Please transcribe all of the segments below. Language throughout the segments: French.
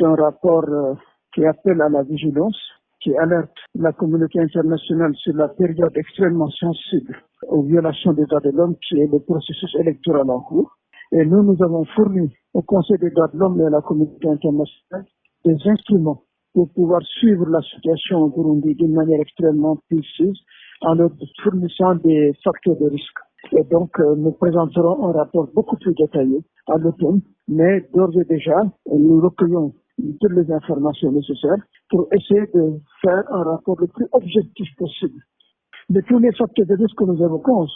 un rapport qui appelle à la vigilance, qui alerte la communauté internationale sur la période extrêmement sensible aux violations des droits de l'homme qui est le processus électoral en cours. Et nous avons fourni au Conseil des droits de l'homme et à la communauté internationale des instruments pour pouvoir suivre la situation au Burundi d'une manière extrêmement précise en leur fournissant des facteurs de risque. Et donc, nous présenterons un rapport beaucoup plus détaillé à l'automne, mais d'ores et déjà, nous recueillons toutes les informations nécessaires pour essayer de faire un rapport le plus objectif possible. De tous les facteurs de risque que nous évoquons,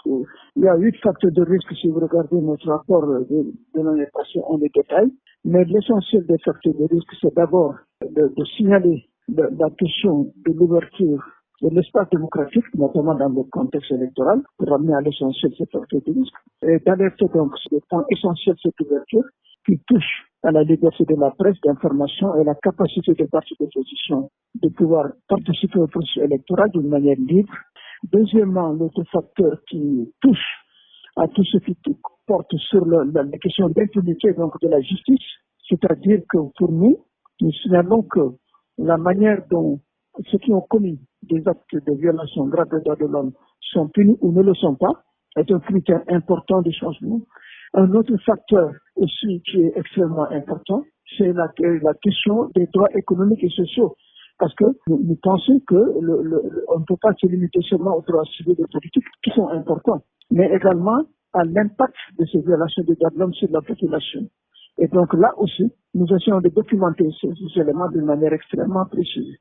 il y a 8 facteurs de risque si vous regardez notre rapport de l'année passée en détail, mais l'essentiel des facteurs de risque, c'est d'abord de signaler la question de l'ouverture de l'espace démocratique, notamment dans le contexte électoral, pour ramener à l'essentiel ces facteurs de risque, et d'alerter donc sur les points essentiels de cette ouverture qui touche à la liberté de la presse, d'information et la capacité des partis d'opposition de pouvoir participer au processus électoral d'une manière libre. Deuxièmement, l'autre facteur qui touche à tout ce qui porte sur la question d'impunité donc de la justice, c'est-à-dire que pour nous, nous signalons que la manière dont ceux qui ont commis des actes de violation grave des droits de l'homme sont punis ou ne le sont pas est un critère important de changement. Un autre facteur aussi qui est extrêmement important, c'est la question des droits économiques et sociaux. Parce que nous pensons que on ne peut pas se limiter seulement aux droits civils et politiques qui sont importants, mais également à l'impact de ces violations des droits de l'homme sur la population. Et donc là aussi, nous essayons de documenter ces éléments d'une manière extrêmement précise.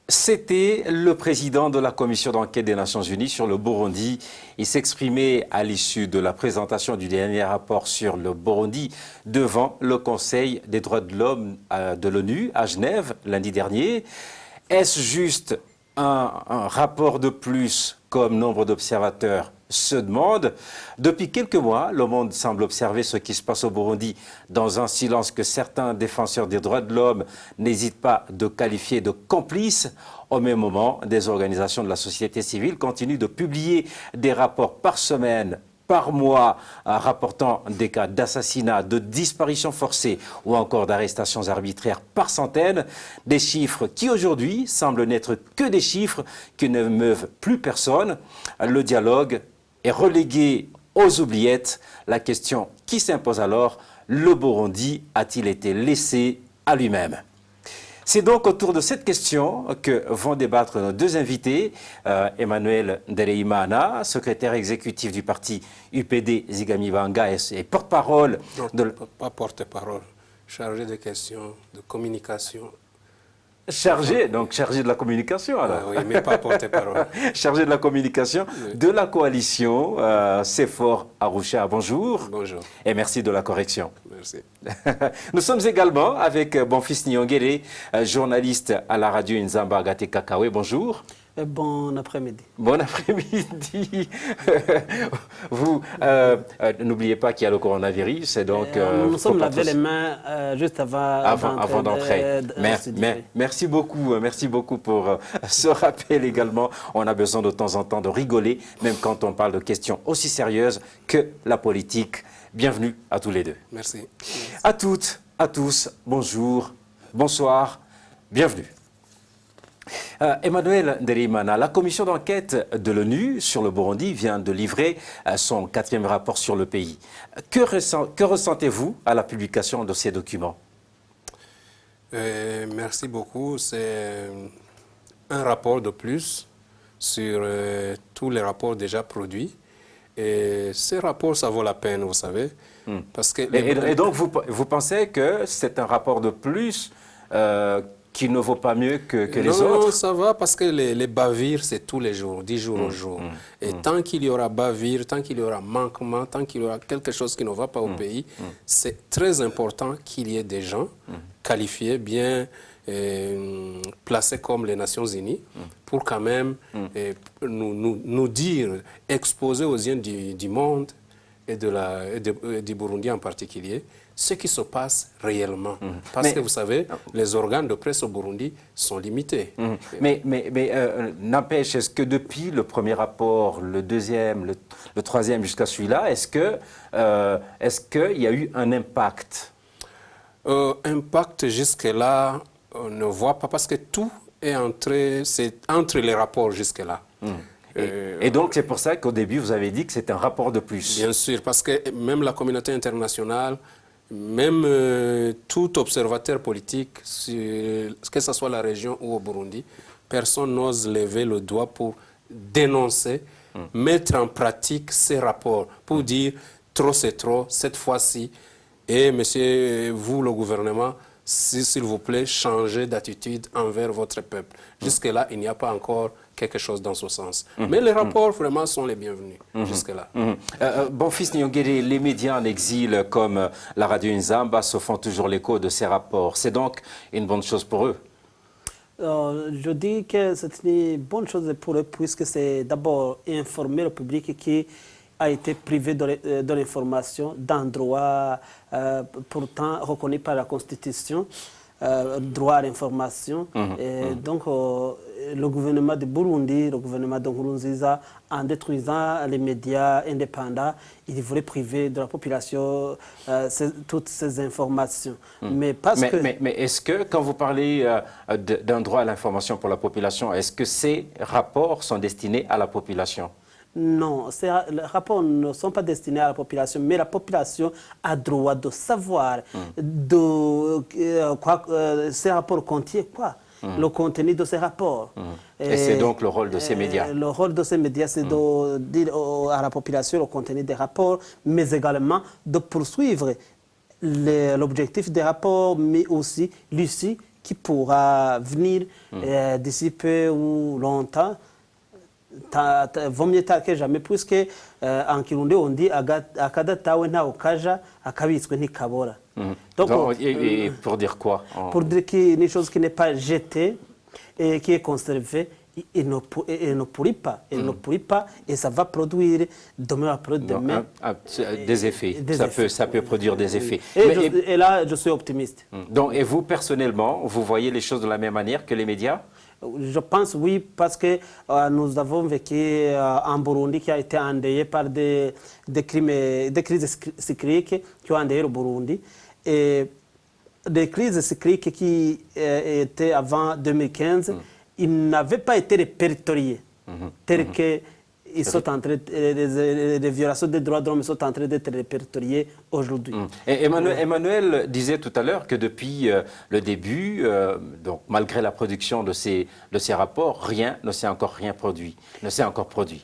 C'était le président de la commission d'enquête des Nations Unies sur le Burundi. Il s'exprimait à l'issue de la présentation du dernier rapport sur le Burundi devant le Conseil des droits de l'homme de l'ONU à Genève lundi dernier. Est-ce juste un rapport de plus comme nombre d'observateurs se demandent? Depuis quelques mois, le monde semble observer ce qui se passe au Burundi dans un silence que certains défenseurs des droits de l'homme n'hésitent pas de qualifier de complices. Au même moment, des organisations de la société civile continuent de publier des rapports par semaine, par mois, rapportant des cas d'assassinat, de disparitions forcées ou encore d'arrestations arbitraires par centaines. Des chiffres qui aujourd'hui semblent n'être que des chiffres qui ne meuvent plus personne. Le dialogue est relégué aux oubliettes. La question qui s'impose alors, le Burundi a-t-il été laissé à lui-même? C'est donc autour de cette question que vont débattre nos deux invités, Emmanuel Ndereimana, secrétaire exécutif du parti UPD Zigamibanga et porte-parole de... Pas porte-parole, chargé de questions de communication. Chargé de la communication alors. Oui, mais pas porte-parole. Chargé de la communication de la coalition CEFOR Arusha. Bonjour. Bonjour. Et merci de la correction. Merci. Nous sommes également avec Bonfils Nyongere, journaliste à la radio Nzamba Agate Kakawe. Bonjour. Bon après-midi. Bon après-midi. Vous, n'oubliez pas qu'il y a le coronavirus. Et donc, nous sommes lavé les mains juste avant d'entrer. Merci beaucoup pour ce rappel également. On a besoin de temps en temps de rigoler, même quand on parle de questions aussi sérieuses que la politique. Bienvenue à tous les deux. Merci. À toutes, à tous, bonjour, bonsoir, bienvenue. Emmanuel Ndereimana, la commission d'enquête de l'ONU sur le Burundi vient de livrer son 4e rapport sur le pays. Que ressentez-vous à la publication de ces documents? Merci beaucoup. C'est un rapport de plus sur tous les rapports déjà produits. Et ces rapports, ça vaut la peine, vous savez. Parce que et donc, vous pensez que c'est un rapport de plus qui ne vaut pas mieux que les autres? Non, ça va parce que les bavures, c'est tous les jours, 10 jours au jour. Et tant qu'il y aura bavure, tant qu'il y aura manquement, tant qu'il y aura quelque chose qui ne va pas au pays, c'est très important qu'il y ait des gens qualifiés, bien placés comme les Nations Unies, pour quand même nous dire, exposer aux yeux du monde et du Burundi en particulier, ce qui se passe réellement. Parce que vous savez, les organes de presse au Burundi sont limités. Mais n'empêche, est-ce que depuis le premier rapport, le deuxième, le troisième jusqu'à celui-là, est-ce qu'il y a eu un impact? Impact jusque-là, on ne voit pas parce que tout est c'est entre les rapports jusque-là. Et donc, c'est pour ça qu'au début, vous avez dit que c'est un rapport de plus. Bien sûr, parce que même la communauté internationale, même tout observateur politique, que ce soit la région ou au Burundi, personne n'ose lever le doigt pour dénoncer, mettre en pratique ces rapports, pour dire trop c'est trop, cette fois-ci. Et monsieur, vous, le gouvernement, s'il vous plaît, changez d'attitude envers votre peuple. Jusque-là, il n'y a pas encore quelque chose dans ce sens. Mais les rapports, vraiment, sont les bienvenus, jusque-là. Bonfils Nyongere, les médias en exil comme la radio Inzamba se font toujours l'écho de ces rapports. C'est donc une bonne chose pour eux? Je dis que c'est une bonne chose pour eux, puisque c'est d'abord informer le public qui a été privé de l'information d'un droit pourtant reconnu par la Constitution, droit à l'information. Donc, le gouvernement de Burundi, le gouvernement de Nkurunziza, en détruisant les médias indépendants, il voulait priver de la population toutes ces informations. Mais est-ce que, quand vous parlez d'un droit à l'information pour la population, est-ce que ces rapports sont destinés à la population? Non, ces rapports ne sont pas destinés à la population, mais la population a droit de savoir ces rapports contiennent quoi, le contenu de ces rapports. Et c'est donc le rôle de ces médias. Le rôle de ces médias, c'est de dire à la population le contenu des rapports, mais également de poursuivre l'objectif des rapports, mais aussi l'issue qui pourra venir d'ici peu ou longtemps. Vaut mieux tard que jamais, puisque en Kirundi on dit akada tawe nta ukaja akabitswe ntikabora. Donc, et pour dire quoi? Pour dire qu'une chose qui n'est pas jetée et qui est conservée, il ne pourrit pas, et ça va produire demain après demain des effets. Ça peut produire des effets. Et là, je suis optimiste. Donc, et vous personnellement, vous voyez les choses de la même manière que les médias? Je pense oui, parce que nous avons vécu en Burundi qui a été endeuillé par des crises cycliques qui ont endeuillé le Burundi. Et des crises cycliques qui étaient avant 2015, ils n'avaient pas été répertoriés, tels que les violations des droits de l'homme sont en train d'être répertoriées aujourd'hui. Emmanuel disait tout à l'heure que depuis le début, donc malgré la production de ces rapports, rien ne s'est encore produit.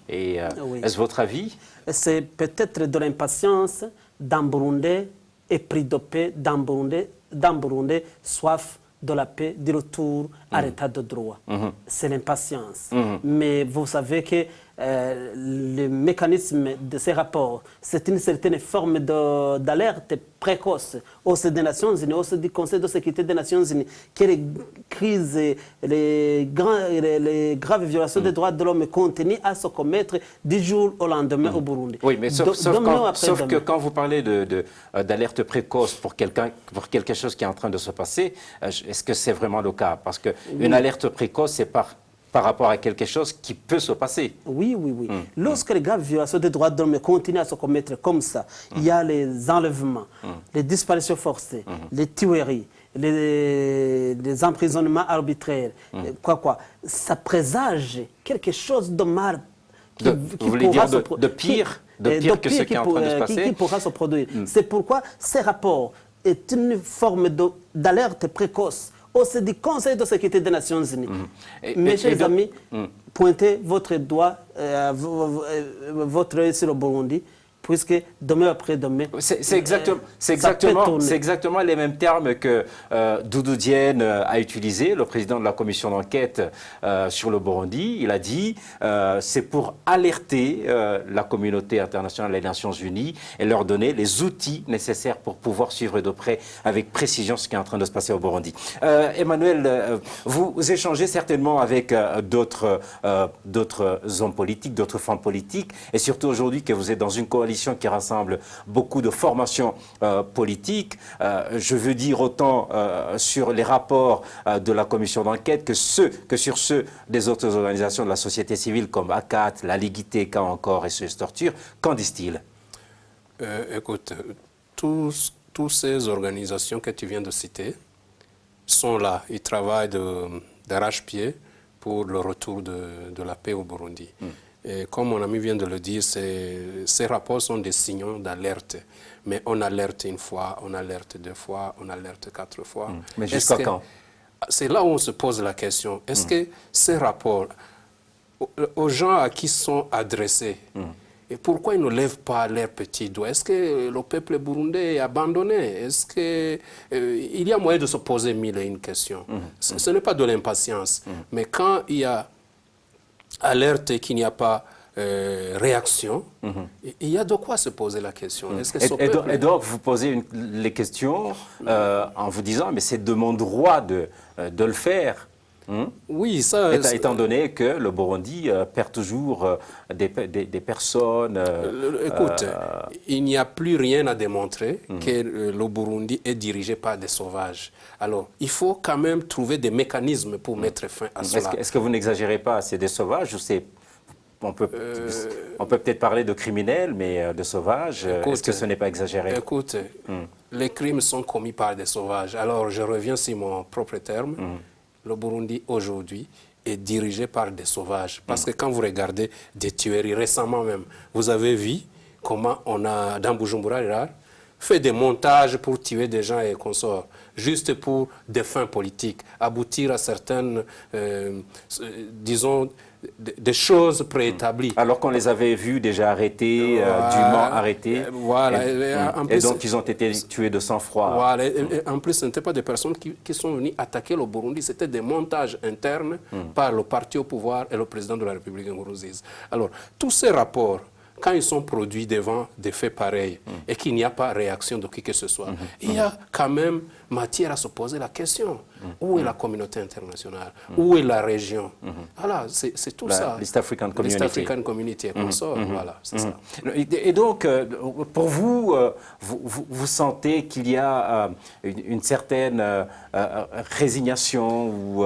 Et est-ce votre avis? C'est peut-être de l'impatience d'un Burundais épris de paix, d'un Burundais soif de la paix, du retour à l'état de droit. C'est l'impatience. Mais vous savez que le mécanisme de ces rapports, c'est une certaine forme d'alerte précoce au sein des Nations Unies, au sein du Conseil de sécurité des Nations Unies, que les crises, les graves violations des droits de l'homme continuent à se commettre du jour au lendemain au Burundi. Oui, mais sauf que quand vous parlez d'alerte précoce pour quelque chose qui est en train de se passer, est-ce que c'est vraiment le cas? Parce qu'une alerte précoce, c'est par rapport à quelque chose qui peut se passer. Oui. Lorsque les graves violations des droits de l'homme continuent à se commettre comme ça, il y a les enlèvements, les disparitions forcées, les tueries, les emprisonnements arbitraires, ça présage quelque chose de mal. Vous voulez dire de pire que ce qui est en train de se passer? Qui pourra se produire. C'est pourquoi ces rapports est une forme d'alerte précoce au sein du Conseil de sécurité des Nations Unies. Mes chers amis, pointez votre doigt, votre œil sur le Burundi, puisque demain après demain... C'est exactement les mêmes termes que Doudou Diène a utilisé, le président de la commission d'enquête sur le Burundi. Il a dit c'est pour alerter la communauté internationale, les Nations Unies, et leur donner les outils nécessaires pour pouvoir suivre de près, avec précision, ce qui est en train de se passer au Burundi. Emmanuel, vous échangez certainement avec d'autres hommes politiques, d'autres femmes politiques, et surtout aujourd'hui que vous êtes dans une coalition qui rassemble beaucoup de formations politiques. Je veux dire autant sur les rapports de la commission d'enquête que sur ceux des autres organisations de la société civile comme ACAT, la Ligue ITK encore et SOS Torture. Qu'en disent-ils? Écoute, tout ce toutes ces organisations que tu viens de citer sont là. Ils travaillent d'arrache-pied pour le retour de la paix au Burundi. Et comme mon ami vient de le dire, ces rapports sont des signaux d'alerte. Mais on alerte une fois, on alerte 2 fois, on alerte 4 fois. Mais jusqu'à quand? C'est là où on se pose la question. Est-ce que ces rapports, aux gens à qui sont adressés, et pourquoi ils ne lèvent pas leurs petits doigts? Est-ce que le peuple burundais est abandonné? Est-ce qu'il y a moyen de se poser 1001 questions? Ce n'est pas de l'impatience. Mais quand il y a alerte et qu'il n'y a pas réaction, il y a de quoi se poser la question. Est-ce que et donc, vous posez les questions en vous disant, mais c'est de mon droit de le faire. Oui, ça... Étant donné que le Burundi perd toujours des personnes... écoute, il n'y a plus rien à démontrer que le Burundi est dirigé par des sauvages. Alors, il faut quand même trouver des mécanismes pour mettre fin à cela. Est-ce que vous n'exagérez pas? C'est des sauvages ou c'est... On peut peut-être parler de criminels, mais de sauvages, est-ce que ce n'est pas exagéré? Écoute, les crimes sont commis par des sauvages. Alors, je reviens sur mon propre terme. Le Burundi, aujourd'hui, est dirigé par des sauvages. Parce que quand vous regardez des tueries, récemment même, vous avez vu comment on a, dans Bujumbura, fait des montages pour tuer des gens et consorts, juste pour des fins politiques, aboutir à certaines, disons, des choses préétablies. Alors qu'on les avait vus déjà arrêtés, dûment arrêtés. Voilà. Et donc, ils ont été tués de sang-froid. Voilà. Et en plus, ce n'étaient pas des personnes qui sont venues attaquer le Burundi, c'était des montages internes par le parti au pouvoir et le président de la République Nkurunziza. Alors, tous ces rapports, quand ils sont produits devant des faits pareils et qu'il n'y a pas réaction de qui que ce soit, il y a quand même matière à se poser la question. Où est la communauté internationale? Où est la région? Voilà, c'est tout ça. L'East African Community. L'East African Community et consorts, voilà, c'est ça. Et donc, pour vous, vous sentez qu'il y a une certaine résignation ou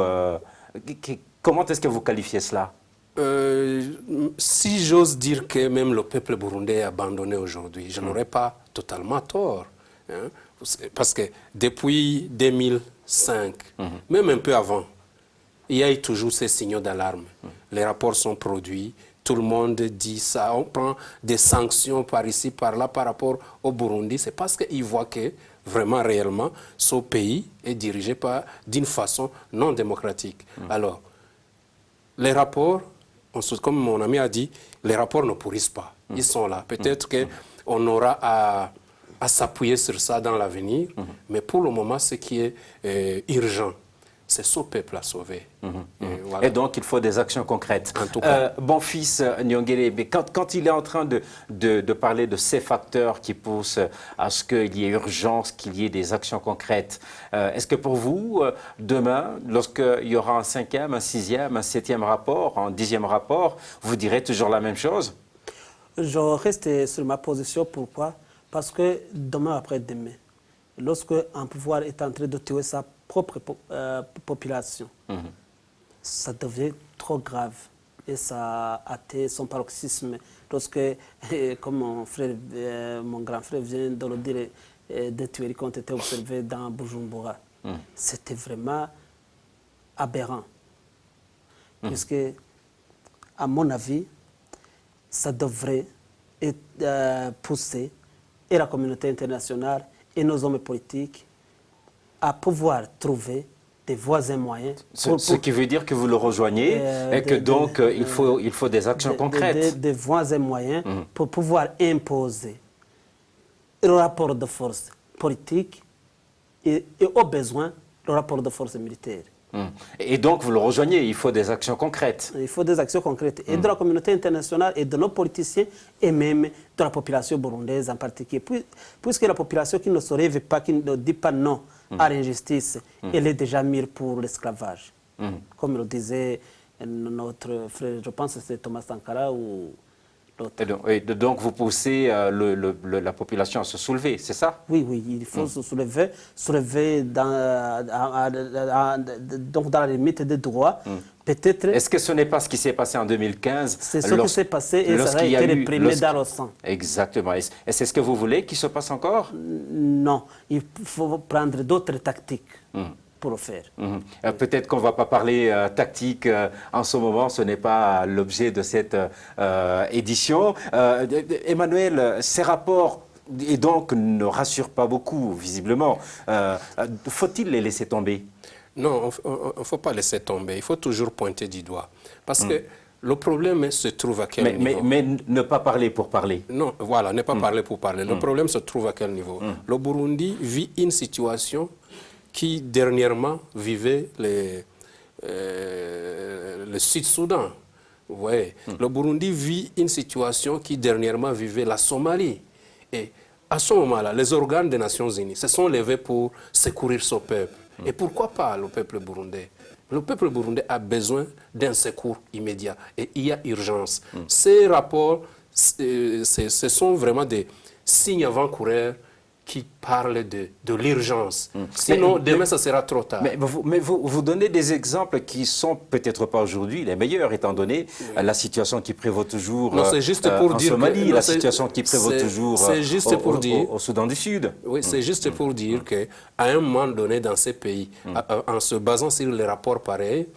comment est-ce que vous qualifiez cela? Si j'ose dire que même le peuple burundais est abandonné aujourd'hui, je n'aurais pas totalement tort. Hein, parce que depuis 2005, même un peu avant, il y a eu toujours ces signaux d'alarme. Les rapports sont produits, tout le monde dit ça, on prend des sanctions par ici, par là, par rapport au Burundi. C'est parce qu'ils voient que, vraiment, réellement, ce pays est dirigé d'une façon non démocratique. Alors, les rapports, comme mon ami a dit, les rapports ne pourrissent pas. Ils sont là. Peut-être qu'on aura à s'appuyer sur ça dans l'avenir, mais pour le moment, ce qui est urgent, c'est ce peuple à sauver. Et donc, il faut des actions concrètes. En tout cas. Bon fils Nyongere, quand il est en train de parler de ces facteurs qui poussent à ce qu'il y ait urgence, qu'il y ait des actions concrètes, est-ce que pour vous, demain, lorsqu'il y aura un 5e, un 6e, un 7e rapport, un 10e rapport, vous direz toujours la même chose? Je reste sur ma position. Pourquoi? Parce que demain après-demain, lorsque un pouvoir est en train de tuer sa propre population, ça devient trop grave et ça a atteint son paroxysme. Lorsque, comme mon grand frère vient de le dire, des tueries qui ont été observées dans Bujumbura, c'était vraiment aberrant. Puisque, à mon avis, ça devrait pousser et la communauté internationale et nos hommes politiques à pouvoir trouver des voies et moyens. Ce qui veut dire que vous le rejoignez et que donc il faut des actions concrètes. Des voies et moyens pour pouvoir imposer le rapport de force politique et au besoin le rapport de force militaire. Et donc, vous le rejoignez, il faut des actions concrètes. Il faut des actions concrètes, et de la communauté internationale, et de nos politiciens, et même de la population burundaise en particulier. Puisque la population qui ne se rêve pas, qui ne dit pas non à l'injustice, elle est déjà mûre pour l'esclavage. Comme le disait notre frère, je pense que c'est Thomas Sankara, ou l'autre. Et donc vous poussez la population à se soulever, c'est ça? Oui, oui, il faut se soulever donc dans la limite des droits. Peut-être. Est-ce que ce n'est pas ce qui s'est passé en 2015? C'est ce qui s'est passé et ça a été réprimé dans le sang. Exactement. Et c'est ce que vous voulez qu'il se passe encore? Non, il faut prendre d'autres tactiques pour le faire. Peut-être qu'on ne va pas parler tactique en ce moment, ce n'est pas l'objet de cette édition. Emmanuel, ces rapports et donc ne rassurent pas beaucoup, visiblement. Faut-il les laisser tomber? Non, il ne faut pas laisser tomber. Il faut toujours pointer du doigt. Parce que le problème se trouve à quel niveau? Mais ne pas parler pour parler. Non, voilà, ne pas parler pour parler. Le problème se trouve à quel niveau? Le Burundi vit une situation qui dernièrement vivait le Sud-Soudan. Vous voyez, le Burundi vit une situation qui dernièrement vivait la Somalie. Et à ce moment-là, les organes des Nations Unies se sont levés pour secourir ce peuple. Et pourquoi pas le peuple burundais? Le peuple burundais a besoin d'un secours immédiat et il y a urgence. Ces rapports, ce sont vraiment des signes avant-coureurs qui parlent de l'urgence. Sinon, demain, ça sera trop tard. Mais vous donnez des exemples qui sont peut-être pas aujourd'hui les meilleurs, étant donné la situation qui prévaut toujours non, juste pour en dire Somalie, non, la situation qui prévaut toujours au Soudan du Sud. Oui, c'est juste pour dire qu'à un moment donné, dans ces pays, en se basant sur les rapports pareils,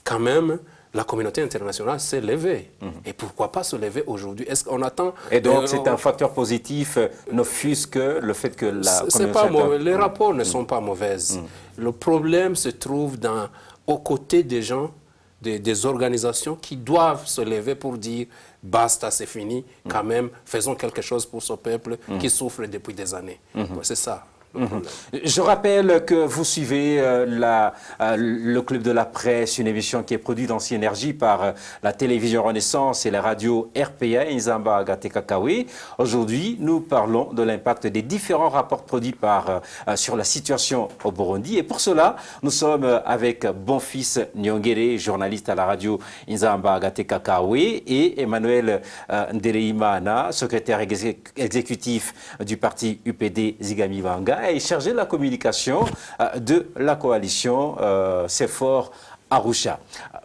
quand même, la communauté internationale s'est levée. Et pourquoi pas se lever aujourd'hui? Est-ce qu'on attend... Et donc, c'est un facteur positif, ne fût-ce que le fait que la communauté... Les rapports ne sont pas mauvais. Le problème se trouve aux côtés des gens, des organisations qui doivent se lever pour dire « basta, c'est fini, quand même, faisons quelque chose pour ce peuple qui souffre depuis des années ». C'est ça. Je rappelle que vous suivez le Club de la Presse, une émission qui est produite dans Synergie par la télévision Renaissance et la radio RPA Nzamba Agatekakawe. Aujourd'hui, nous parlons de l'impact des différents rapports produits sur la situation au Burundi. Et pour cela, nous sommes avec Bonfils Nyongere, journaliste à la radio Nzamba Agatekakawe, et Emmanuel Ndereimana, secrétaire exécutif du parti UPD Zigamibanga, et chargé de la communication de la coalition CEFOR Arusha.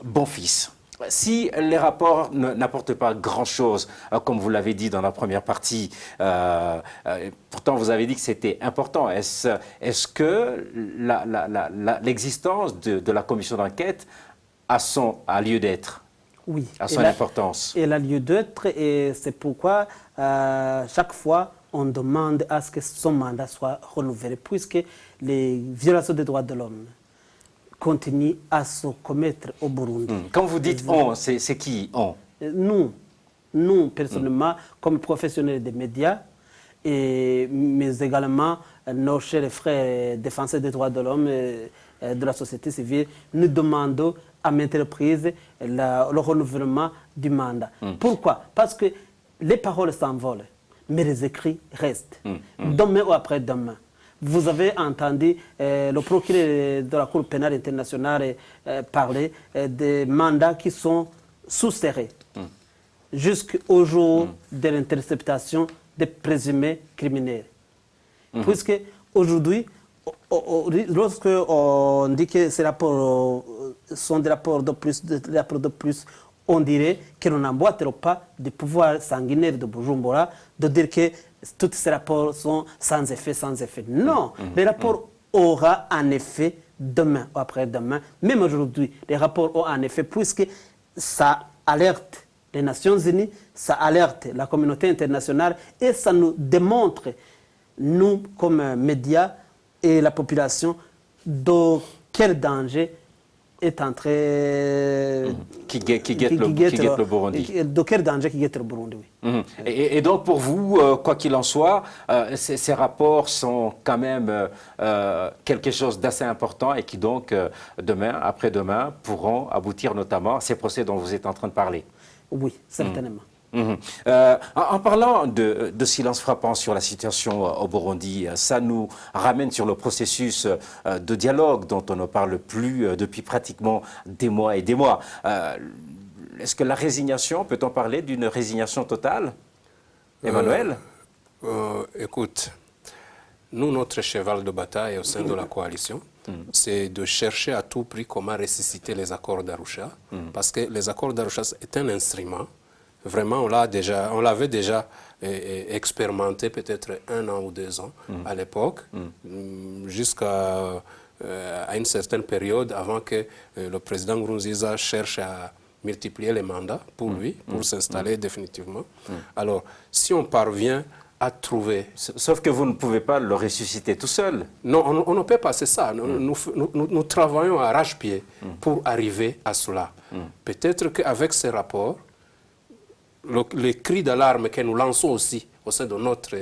Bonfils, si les rapports n'apportent pas grand-chose, comme vous l'avez dit dans la première partie, pourtant vous avez dit que c'était important, est-ce que l'existence de la commission d'enquête a lieu d'être? Oui. À son importance. Elle a lieu d'être et c'est pourquoi chaque fois on demande à ce que son mandat soit renouvelé, puisque les violations des droits de l'homme continuent à se commettre au Burundi. Quand vous dites on, c'est qui on? Nous, personnellement, comme professionnels des médias, mais également nos chers frères défenseurs des droits de l'homme de la société civile, nous demandons à maintes reprises le renouvellement du mandat. Pourquoi? Parce que les paroles s'envolent, mais les écrits restent. Demain ou après-demain. Vous avez entendu le procureur de la Cour pénale internationale parler des mandats qui sont sous-serrés jusqu'au jour de l'interceptation des présumés criminels. Puisque aujourd'hui, lorsque on dit que ces rapports sont des rapports de plus, on dirait que l'on n'emboîte pas du pouvoir sanguinaire de Bujumbura de dire que tous ces rapports sont sans effet. Non, les rapports auront un effet demain ou après-demain. Même aujourd'hui, les rapports ont un effet puisque ça alerte les Nations Unies, ça alerte la communauté internationale et ça nous démontre, nous comme médias et la population, de quel danger est en train... Qui guette le Burundi. De quel danger qui guette le Burundi, oui. Et donc pour vous, quoi qu'il en soit, ces rapports sont quand même quelque chose d'assez important et qui donc, demain, après-demain, pourront aboutir notamment à ces procès dont vous êtes en train de parler. Oui, certainement. En parlant de silence frappant sur la situation au Burundi, ça nous ramène sur le processus de dialogue dont on ne parle plus depuis pratiquement des mois et des mois. est-ce que la résignation, peut-on parler d'une résignation totale, Emmanuel? Écoute, nous, notre cheval de bataille au sein de la coalition, c'est de chercher à tout prix comment ressusciter les accords d'Arusha, parce que les accords d'Arusha est un instrument. Vraiment, on l'avait déjà expérimenté peut-être 1 an ou 2 ans à l'époque, jusqu'à une certaine période avant que le président Nkurunziza cherche à multiplier les mandats pour lui, pour s'installer définitivement. Alors, si on parvient à trouver... Sauf que vous ne pouvez pas le ressusciter tout seul. Non, on ne peut pas, c'est ça. Nous travaillons à arrache-pied pour arriver à cela. Peut-être qu'avec ces rapports, les cris d'alarme que nous lançons aussi au sein de notre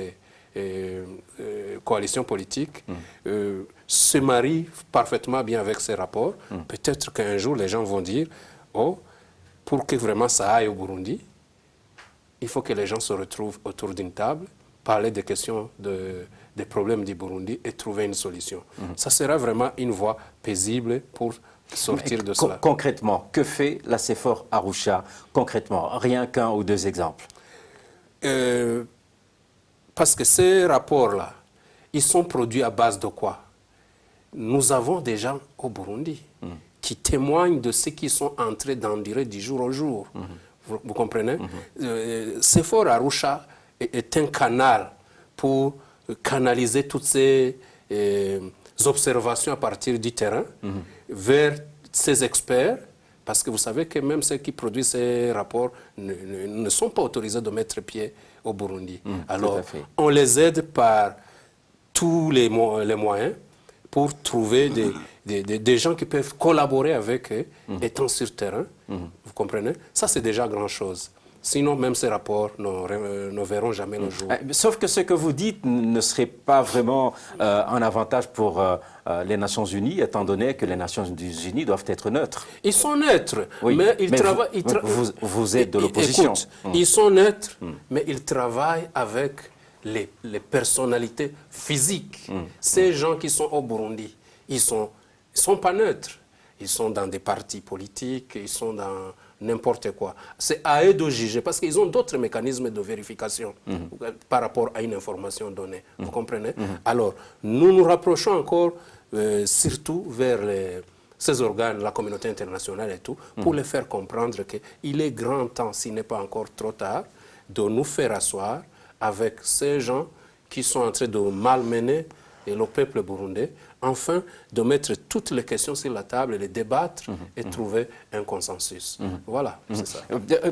coalition politique se marient parfaitement bien avec ces rapports. Peut-être qu'un jour, les gens vont dire, oh, pour que vraiment ça aille au Burundi, il faut que les gens se retrouvent autour d'une table, parler des questions des problèmes du Burundi et trouver une solution. Ça sera vraiment une voie paisible pour sortir de cela. Concrètement, que fait la CEFOR Arusha? Concrètement, rien qu'un ou 2 exemples. Parce que ces rapports-là, ils sont produits à base de quoi? Nous avons des gens au Burundi qui témoignent de ce qu'ils sont en train d'endurer du jour au jour. Vous comprenez? CEFOR Arusha est un canal pour canaliser toutes ces observations à partir du terrain vers ces experts, parce que vous savez que même ceux qui produisent ces rapports ne sont pas autorisés de mettre pied au Burundi. Alors, on les aide par tous les moyens pour trouver des gens qui peuvent collaborer avec eux, étant sur terrain. Vous comprenez? Ça, c'est déjà grand-chose. Sinon, même ces rapports ne verront jamais le jour. Sauf que ce que vous dites ne serait pas vraiment un avantage pour les Nations Unies, étant donné que les Nations Unies doivent être neutres. Ils sont neutres, oui, mais ils travaillent... Vous êtes de l'opposition. Ils sont neutres, mais ils travaillent avec les personnalités physiques. Ces gens qui sont au Burundi, ils sont pas neutres. Ils sont dans des partis politiques, ils sont dans n'importe quoi. C'est à eux de juger, parce qu'ils ont d'autres mécanismes de vérification par rapport à une information donnée. Vous comprenez? Alors, nous nous rapprochons encore, surtout vers ces organes, la communauté internationale et tout, pour les faire comprendre qu'il est grand temps, s'il n'est pas encore trop tard, de nous faire asseoir avec ces gens qui sont en train de malmener le peuple burundais, enfin de mettre toutes les questions sur la table, les débattre et trouver un consensus. Voilà, c'est ça.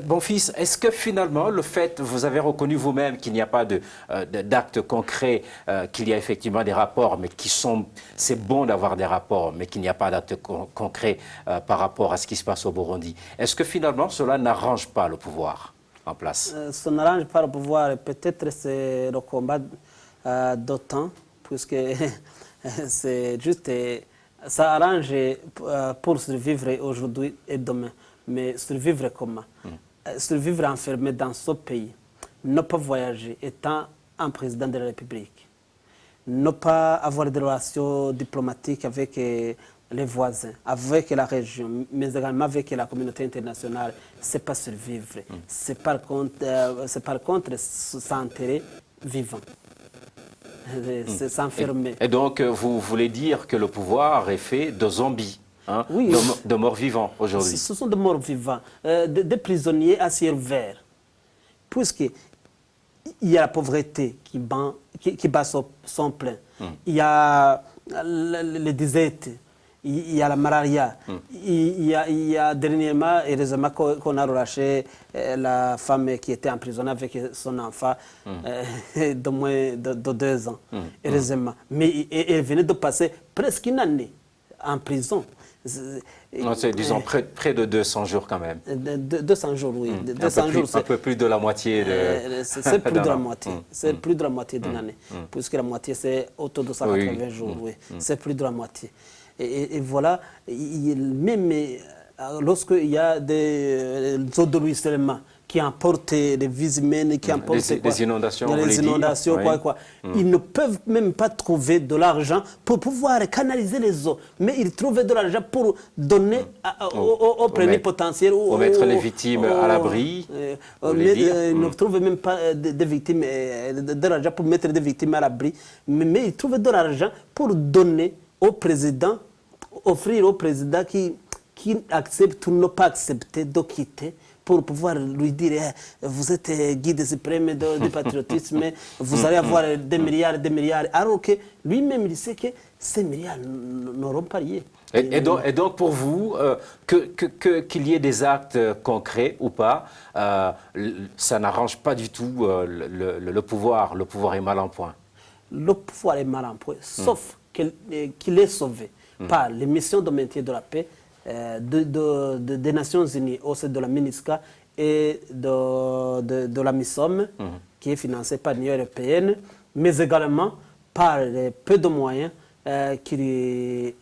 Bon fils, est-ce que finalement le fait, vous avez reconnu vous-même qu'il n'y a pas d'actes concrets, qu'il y a effectivement des rapports, mais c'est bon d'avoir des rapports, mais qu'il n'y a pas d'actes concrets par rapport à ce qui se passe au Burundi. Est-ce que finalement cela n'arrange pas le pouvoir en place? Ça n'arrange pas le pouvoir, peut-être c'est le combat d'autant, puisque c'est juste, ça arrange pour survivre aujourd'hui et demain. Mais survivre comment? Survivre enfermé dans ce pays, ne pas voyager étant un président de la République, ne pas avoir des relations diplomatiques avec les voisins, avec la région, mais également avec la communauté internationale, c'est pas survivre. C'est par contre s'enterrer vivant. C'est s'enfermer. Et donc, vous voulez dire que le pouvoir est fait de zombies, hein, oui, de morts vivants aujourd'hui? Ce sont des morts vivants, des prisonniers à ciel ouvert. Puisqu'il y a la pauvreté qui bat son plein, il y a les déserts, il y a la malaria, il y a dernièrement, heureusement qu'on a relâché la femme qui était emprisonnée avec son enfant de moins de 2 ans, heureusement. Mais elle venait de passer presque 1 année en prison. C'est, disons, près de 200 jours quand même. 200 jours, oui. 200 jours, un peu plus de la moitié de... c'est plus de la moitié. C'est plus de la moitié d'une année. Puisque la moitié, c'est autour de 180 jours, oui. C'est plus de la moitié. Et voilà, même lorsqu'il y a des eaux de ruissellement qui emportent des vies humaines, qui emportent des inondations, les inondations, quoi. Ils ne peuvent même pas trouver de l'argent pour pouvoir canaliser les eaux. Mais ils trouvent de l'argent pour donner aux plénipotentiaires. Pour mettre les victimes à l'abri. Ils ne trouvent même pas de victimes, de l'argent pour mettre des victimes à l'abri. Mais ils trouvent de l'argent pour donner au président, offrir au président qui accepte ou ne pas accepter de quitter, pour pouvoir lui dire vous êtes guide suprême du patriotisme, vous allez avoir des milliards, alors que lui-même il sait que ces milliards n'auront pas lieu. Et donc pour vous, qu'il y ait des actes concrets ou pas, ça n'arrange pas du tout le pouvoir. Le pouvoir est mal en point. Le pouvoir est mal en point, sauf qu'il est sauvé par les missions de maintien de la paix des Nations Unies au sein de la MINUSCA et de la MISOM, qui est financée par l'Union européenne, mais également par les peu de moyens qui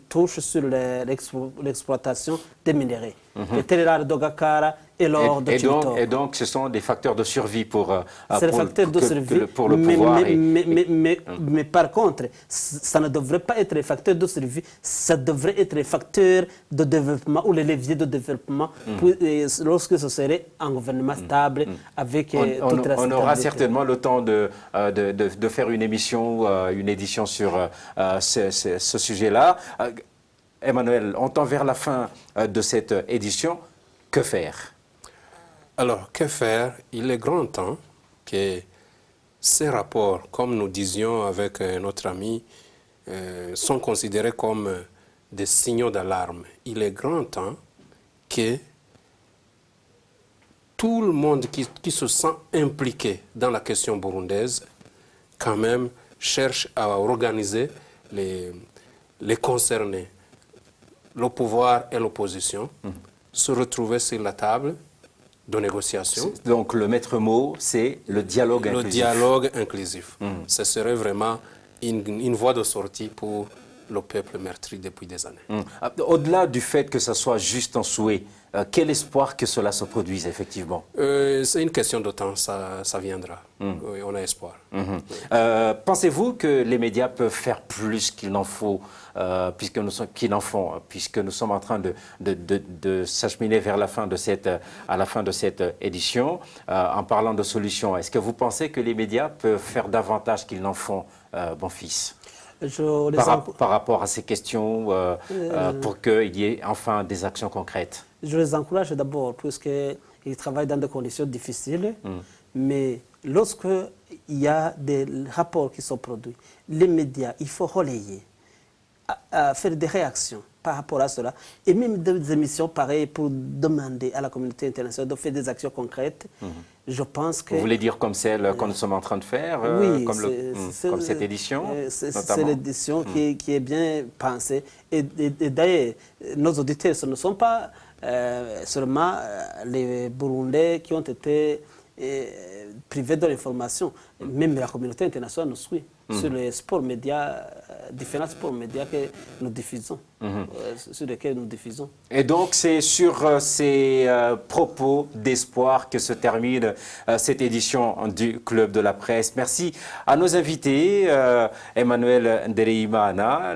touchent sur l'exploitation des minéraux. Le terroir de Gakara et l'or de Tchiltor. Et donc, ce sont des facteurs de survie pour le pouvoir. Mais par contre, ça ne devrait pas être les facteurs de survie, ça devrait être les facteurs de développement ou les leviers de développement lorsque ce serait un gouvernement stable avec toute la stabilité. On aura certainement le temps de faire une édition sur ce sujet-là. Emmanuel, on tend vers la fin de cette édition. Que faire? Alors, que faire? Il est grand temps que ces rapports, comme nous disions avec notre ami, sont considérés comme des signaux d'alarme. Il est grand temps que tout le monde qui se sent impliqué dans la question burundaise, quand même, cherche à organiser les concernés, le pouvoir et l'opposition, se retrouver sur la table de négociation. Donc le maître mot, c'est le dialogue inclusif. Le dialogue inclusif. Ce serait vraiment une voie de sortie pour le peuple meurtri depuis des années. Au-delà du fait que ce soit juste un souhait, quel espoir que cela se produise effectivement? C'est une question de temps, ça viendra. Oui, on a espoir. Pensez-vous que les médias peuvent faire plus qu'il n'en faut, puisque nous sommes en train de s'acheminer vers à la fin de cette édition, en parlant de solutions? Est-ce que vous pensez que les médias peuvent faire davantage qu'ils n'en font, Bonfils, par rapport à ces questions, pour qu'il y ait enfin des actions concrètes? Je les encourage d'abord, puisqu'ils travaillent dans des conditions difficiles, mais lorsqu'il y a des rapports qui sont produits, les médias, il faut relayer, faire des réactions par rapport à cela, et même des émissions pareilles pour demander à la communauté internationale de faire des actions concrètes. Je pense que... Vous voulez dire comme celle que nous sommes en train de faire, oui, comme cette édition? C'est l'édition qui est bien pensée. Et d'ailleurs, nos auditeurs, ce ne sont pas seulement les Burundais qui ont été privés de l'information. Même la communauté internationale nous suit sur les sports médias, différents sports médias que nous diffusons, sur lesquels nous diffusons. Et donc, c'est sur ces propos d'espoir que se termine cette édition du Club de la Presse. Merci à nos invités, Emmanuel Ndereimana,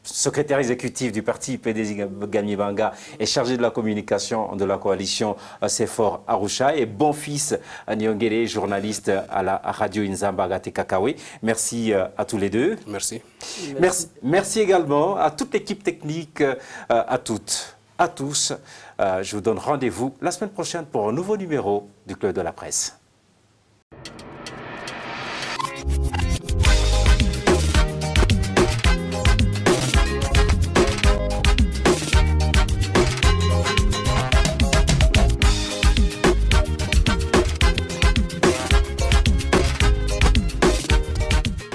secrétaire exécutif du parti PDS Ganyibanga et chargé de la communication de la coalition CEFOR Arusha, et Bonfils Nyongere, journaliste à la radio Inzamba Kakawé. Merci à tous les deux. Merci. Merci également à toute l'équipe technique, à toutes, à tous. Je vous donne rendez-vous la semaine prochaine pour un nouveau numéro du Club de la Presse.